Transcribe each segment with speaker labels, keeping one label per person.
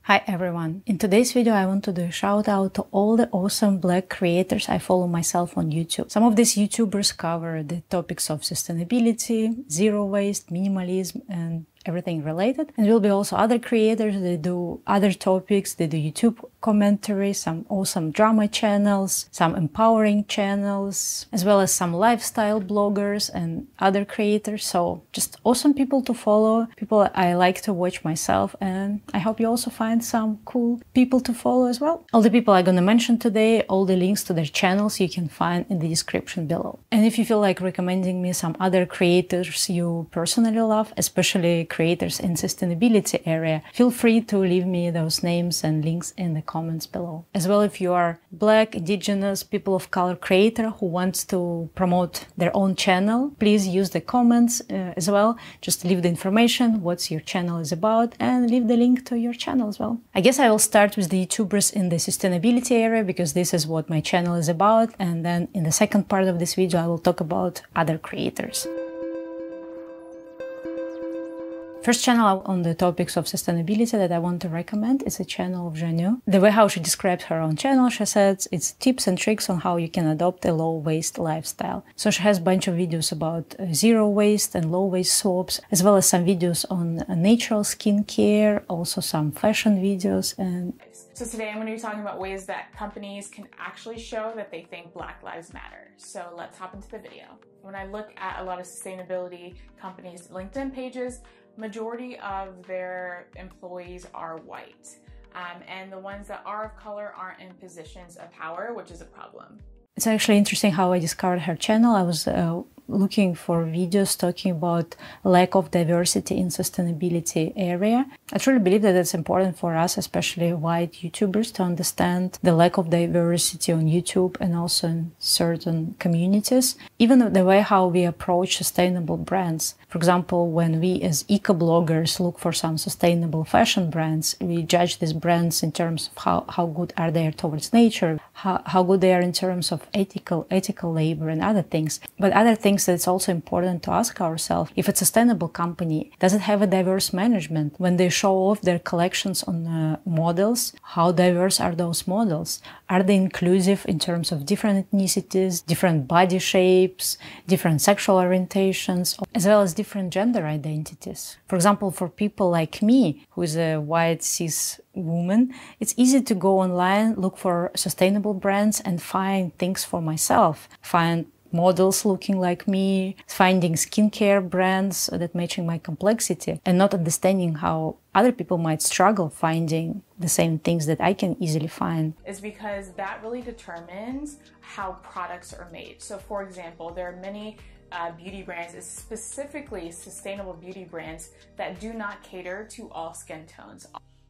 Speaker 1: Hi everyone! In today's video I want to do a shout out to all the awesome Black creators I follow myself on YouTube. Some of these YouTubers cover the topics of sustainability, zero waste, minimalism and everything related. And there will be also other creators that do other topics. They do YouTube commentary, some awesome drama channels, some empowering channels, as well as some lifestyle bloggers and other creators. So just awesome people to follow, people I like to watch myself, and I hope you also find some cool people to follow as well. All the people I'm gonna mention today, all the links to their channels you can find in the description below. And if you feel like recommending me some other creators you personally love, especially creators in sustainability area, feel free to leave me those names and links in the comments below. As well, if you are Black, Indigenous, people of color creator who wants to promote their own channel, please use the comments as well. Just leave the information, what your channel is about, and leave the link to your channel as well. I guess I will start with the YouTubers in the sustainability area because this is what my channel is about, and then in the second part of this video I will talk about other creators. First channel on the topics of sustainability that I want to recommend is a channel of JHÁNNEU. The way how she describes her own channel, she says it's tips and tricks on how you can adopt a low-waste lifestyle. So she has a bunch of videos about zero waste and low-waste soaps, as well as some videos on natural skincare, also some fashion videos. And
Speaker 2: so today I'm going to be talking about ways that companies can actually show that they think Black Lives Matter. So let's hop into the video. When I look at a lot of sustainability companies' LinkedIn pages, majority of their employees are white, and the ones that are of color aren't in positions of power, which is a problem.
Speaker 1: It's actually interesting how I discovered her channel. I was looking for videos talking about lack of diversity in sustainability area. I truly believe that it's important for us, especially white YouTubers, to understand the lack of diversity on YouTube and also in certain communities. Even the way how we approach sustainable brands. For example, when we as eco-bloggers look for some sustainable fashion brands, we judge these brands in terms of how good are they towards nature, how good they are in terms of ethical labor and other things. But other things that it's also important to ask ourselves, if it's a sustainable company, does it have a diverse management? When they show off their collections on models, how diverse are those models? Are they inclusive in terms of different ethnicities, different body shapes, different sexual orientations, as well as different gender identities? For example, for people like me, who is a white cis woman, it's easy to go online, look for sustainable brands and find things for myself, find models looking like me, finding skincare brands that matching my complexity, and not understanding how other people might struggle finding the same things that I can easily find.
Speaker 2: Is because that really determines how products are made. So for example, there are many beauty brands, specifically sustainable beauty brands, that do not cater to all skin tones.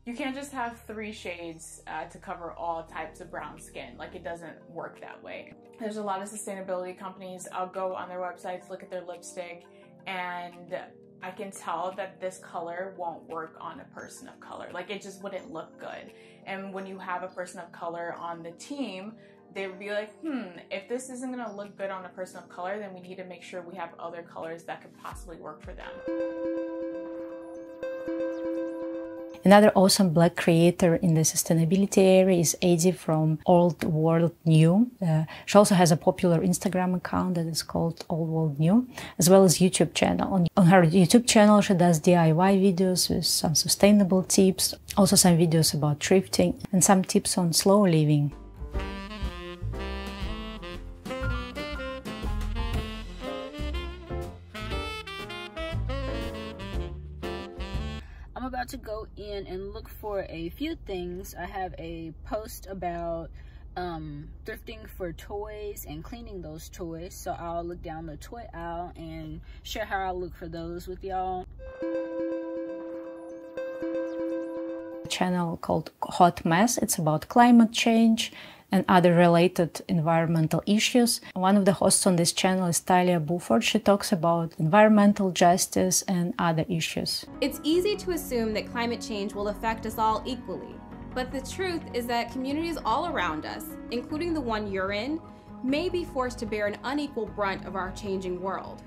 Speaker 2: You can't just have 3 shades to cover all types of brown skin. Like, it doesn't work that way. There's a lot of sustainability companies. I'll go on their websites, look at their lipstick, and I can tell that this color won't work on a person of color. Like, it just wouldn't look good. And when you have a person of color on the team, they would be like, if this isn't gonna look good on a person of color, then we need to make sure we have other colors that could possibly work for them.
Speaker 1: Another awesome Black creator in the sustainability area is Addie from Old World New. She also has a popular Instagram account that is called Old World New, as well as YouTube channel. On her YouTube channel, she does DIY videos with some sustainable tips, also some videos about thrifting, and some tips on slow living.
Speaker 3: I'm about to go in and look for a few things. I have a post about thrifting for toys and cleaning those toys, so I'll look down the toy aisle and share how I look for those with y'all.
Speaker 1: Channel called Hot Mess. It's about climate change and other related environmental issues. One of the hosts on this channel is Talia Buford. She talks about environmental justice and other issues.
Speaker 4: It's easy to assume that climate change will affect us all equally, but the truth is that communities all around us, including the one you're in, may be forced to bear an unequal brunt of our changing world.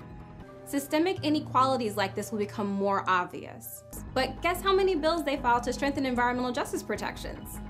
Speaker 4: Systemic inequalities like this will become more obvious. But guess how many bills they filed to strengthen environmental justice protections?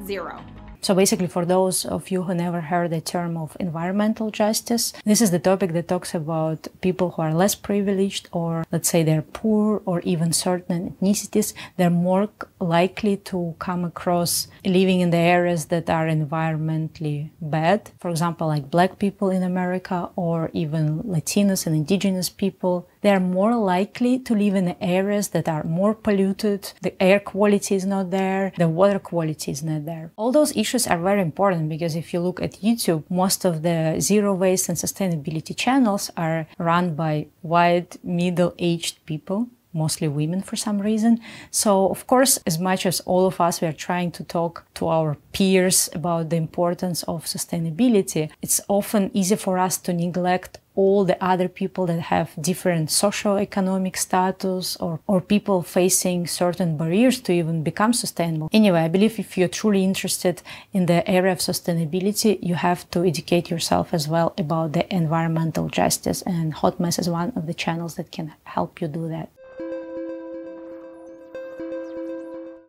Speaker 4: 0.
Speaker 1: So basically, for those of you who never heard the term of environmental justice, this is the topic that talks about people who are less privileged, or let's say they're poor, or even certain ethnicities. They're more likely to come across living in the areas that are environmentally bad. For example, like Black people in America, or even Latinos and Indigenous people. They are more likely to live in areas that are more polluted, the air quality is not there, the water quality is not there. All those issues are very important because if you look at YouTube, most of the zero waste and sustainability channels are run by white, middle-aged people, mostly women for some reason. So, of course, as much as all of us, we are trying to talk to our peers about the importance of sustainability, it's often easy for us to neglect all the other people that have different socio-economic status, or people facing certain barriers to even become sustainable. Anyway, I believe if you're truly interested in the area of sustainability, you have to educate yourself as well about the environmental justice, and Hot Mess is one of the channels that can help you do that.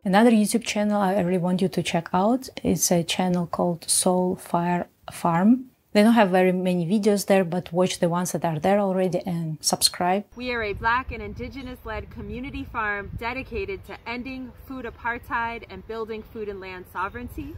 Speaker 1: Another YouTube channel I really want you to check out is a channel called Soulfire Farm. They don't have very many videos there, but watch the ones that are there already and subscribe.
Speaker 5: We are a Black and Indigenous-led community farm dedicated to ending food apartheid and building food and land sovereignty.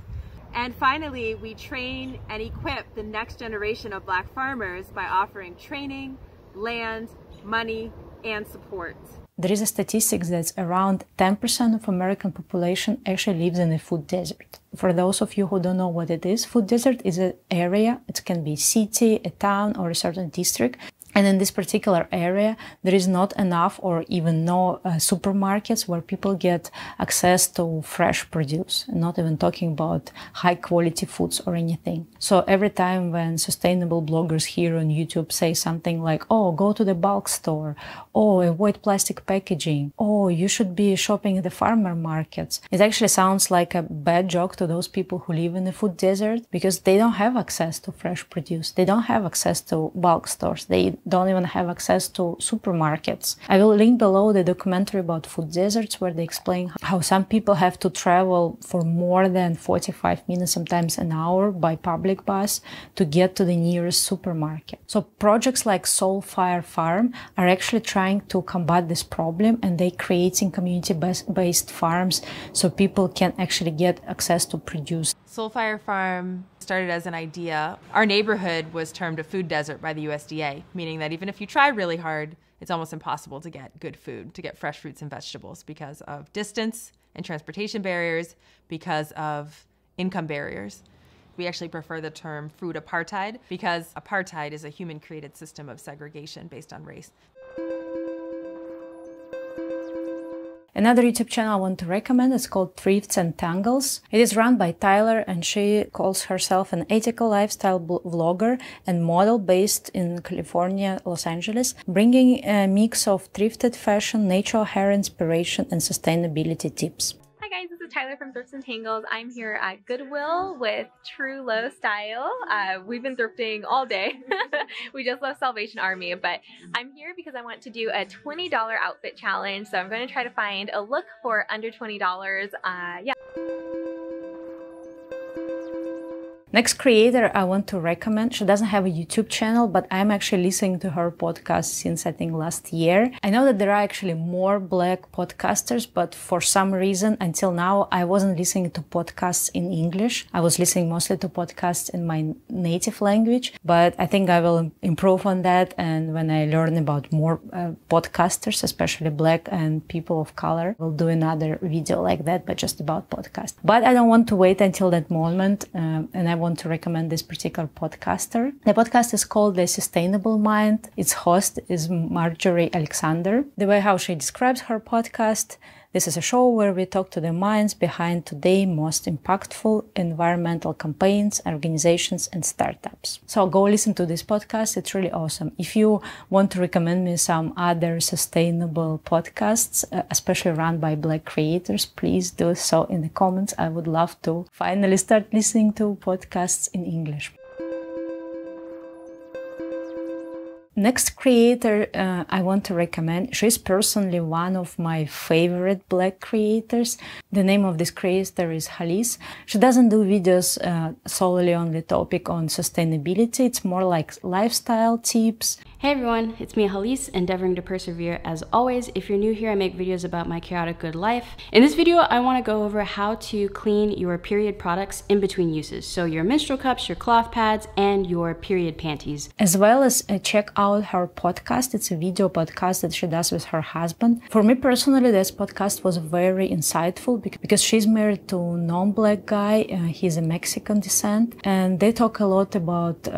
Speaker 5: And finally, we train and equip the next generation of Black farmers by offering training, land, money, and support.
Speaker 1: There is a statistic that around 10% of American population actually lives in a food desert. For those of you who don't know what it is, food desert is an area, it can be a city, a town, or a certain district. And in this particular area, there is not enough or even no supermarkets where people get access to fresh produce. I'm not even talking about high quality foods or anything. So every time when sustainable bloggers here on YouTube say something like, oh, go to the bulk store, oh, avoid plastic packaging, oh, you should be shopping at the farmer markets, it actually sounds like a bad joke to those people who live in the food desert because they don't have access to fresh produce. They don't have access to bulk stores. They don't even have access to supermarkets. I will link below the documentary about food deserts where they explain how some people have to travel for more than 45 minutes, sometimes an hour by public bus to get to the nearest supermarket. So projects like Soulfire Farm are actually trying to combat this problem, and they creating community-based farms so people can actually get access to produce.
Speaker 5: Soulfire Farm started as an idea. Our neighborhood was termed a food desert by the USDA, meaning that even if you try really hard, it's almost impossible to get good food, to get fresh fruits and vegetables because of distance and transportation barriers, because of income barriers. We actually prefer the term food apartheid because apartheid is a human-created system of segregation based on race.
Speaker 1: Another YouTube channel I want to recommend is called Thrifts and Tangles. It is run by Tyler, and she calls herself an ethical lifestyle vlogger and model based in California, Los Angeles, bringing a mix of thrifted fashion, natural hair inspiration, and sustainability tips.
Speaker 6: Hi guys, this is Tyler from Thrifts and Tangles. I'm here at Goodwill with True Low Style. We've been thrifting all day. We just left Salvation Army, but I'm here because I want to do a $20 outfit challenge. So I'm going to try to find a look for under $20. Yeah.
Speaker 1: Next creator I want to recommend, she doesn't have a YouTube channel, but I'm actually listening to her podcast since I think last year. I know that there are actually more Black podcasters, but for some reason until now I wasn't listening to podcasts in English. I was listening mostly to podcasts in my native language, but I think I will improve on that, and when I learn about more podcasters, especially Black and people of color, I'll do another video like that, but just about podcasts. But I don't want to wait until that moment, and I want to recommend this particular podcaster. The podcast is called The Sustainable Mind. Its host is Marjorie Alexander. The way how she describes her podcast, this is a show where we talk to the minds behind today's most impactful environmental campaigns, organizations, and startups. So go listen to this podcast. It's really awesome. If you want to recommend me some other sustainable podcasts, especially run by Black creators, please do so in the comments. I would love to finally start listening to podcasts in English. Next creator I want to recommend, she's personally one of my favorite Black creators. The name of this creator is Hallease. She doesn't do videos solely on the topic on sustainability. It's more like lifestyle tips.
Speaker 7: Hey everyone, it's me Hallease, endeavoring to persevere as always. If you're new here, I make videos about my chaotic good life. In this video, I want to go over how to clean your period products in between uses. So your menstrual cups, your cloth pads, and your period panties.
Speaker 1: As well as check out her podcast. It's a video podcast that she does with her husband. For me personally, this podcast was very insightful because she's married to a non-Black guy. He's a Mexican descent. And they talk a lot about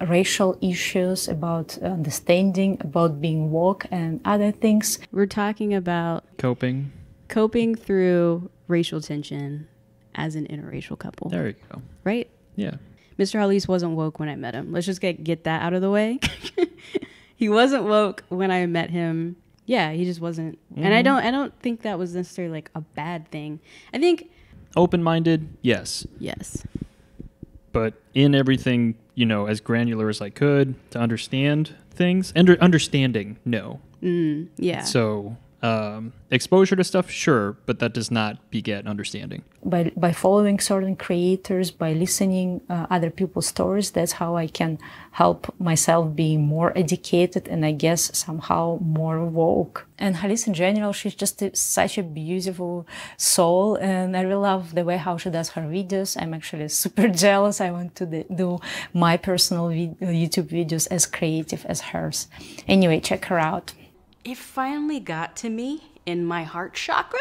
Speaker 1: racial issues, about understanding, about being woke and other things.
Speaker 7: We're talking about coping through racial tension as an interracial couple.
Speaker 8: There you go.
Speaker 7: Right?
Speaker 8: Yeah.
Speaker 7: Mr. Hallease wasn't woke when I met him. Let's just get that out of the way. He wasn't woke when I met him. Yeah, he just wasn't. Mm-hmm. And I don't think that was necessarily like a bad thing. I think
Speaker 8: open-minded, yes.
Speaker 7: Yes.
Speaker 8: But in everything, you know, as granular as I could to understand things. And understanding, no.
Speaker 7: Yeah.
Speaker 8: So exposure to stuff, sure, but that does not beget understanding.
Speaker 1: By following certain creators, by listening other people's stories, that's how I can help myself be more educated and I guess somehow more woke. And Hallease in general, she's just such a beautiful soul and I really love the way how she does her videos. I'm actually super jealous. I want to do my personal YouTube videos as creative as hers. Anyway, check her out.
Speaker 7: It finally got to me in my heart chakra.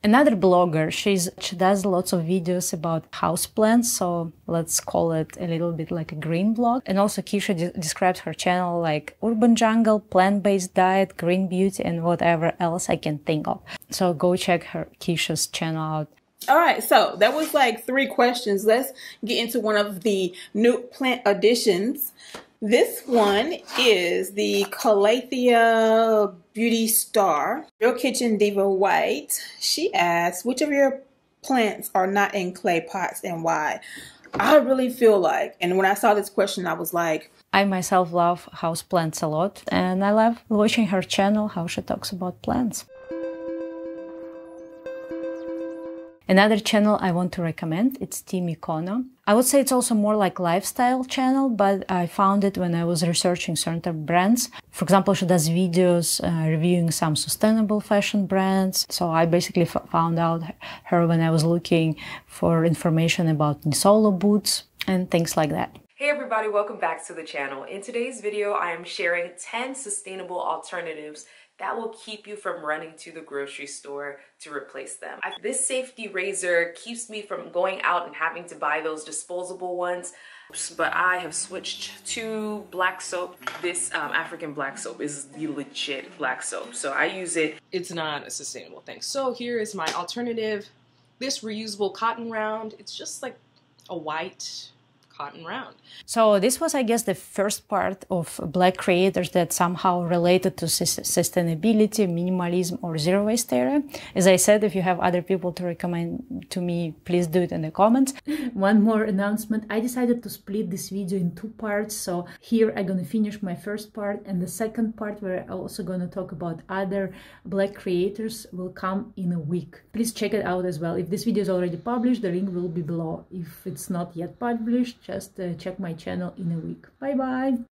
Speaker 1: Another blogger, she does lots of videos about houseplants, so let's call it a little bit like a green blog. And also Keisha describes her channel like urban jungle, plant-based diet, green beauty, and whatever else I can think of. So go check Keisha's channel out.
Speaker 9: All right, so that was like 3 questions. Let's get into one of the new plant additions. This one is the Calathea Beauty Star, Real Kitchen Diva White. She asks, which of your plants are not in clay pots and why? I really feel like, and when I saw this question, I was like,
Speaker 1: I myself love houseplants a lot, and I love watching her channel, how she talks about plants. Another channel I want to recommend, it's Steamy Kona. I would say it's also more like lifestyle channel, but I found it when I was researching certain brands. For example, she does videos reviewing some sustainable fashion brands. So I basically found out her when I was looking for information about Nisolo boots and things like that.
Speaker 10: Hey everybody, welcome back to the channel. In today's video, I am sharing 10 sustainable alternatives that will keep you from running to the grocery store to replace them. This safety razor keeps me from going out and having to buy those disposable ones, but I have switched to black soap. This African black soap is the legit black soap, so I use it.
Speaker 11: It's not a sustainable thing. So here is my alternative, this reusable cotton round. It's just like a white cotton round.
Speaker 1: So this was, I guess, the first part of Black creators that somehow related to sustainability, minimalism, or zero waste area. As I said, if you have other people to recommend to me, please do it in the comments. One more announcement. I decided to split this video in 2 parts. So here I'm going to finish my first part, and the second part where I'm also going to talk about other Black creators will come in a week. Please check it out as well. If this video is already published, the link will be below. If it's not yet published, just check my channel in a week. Bye bye!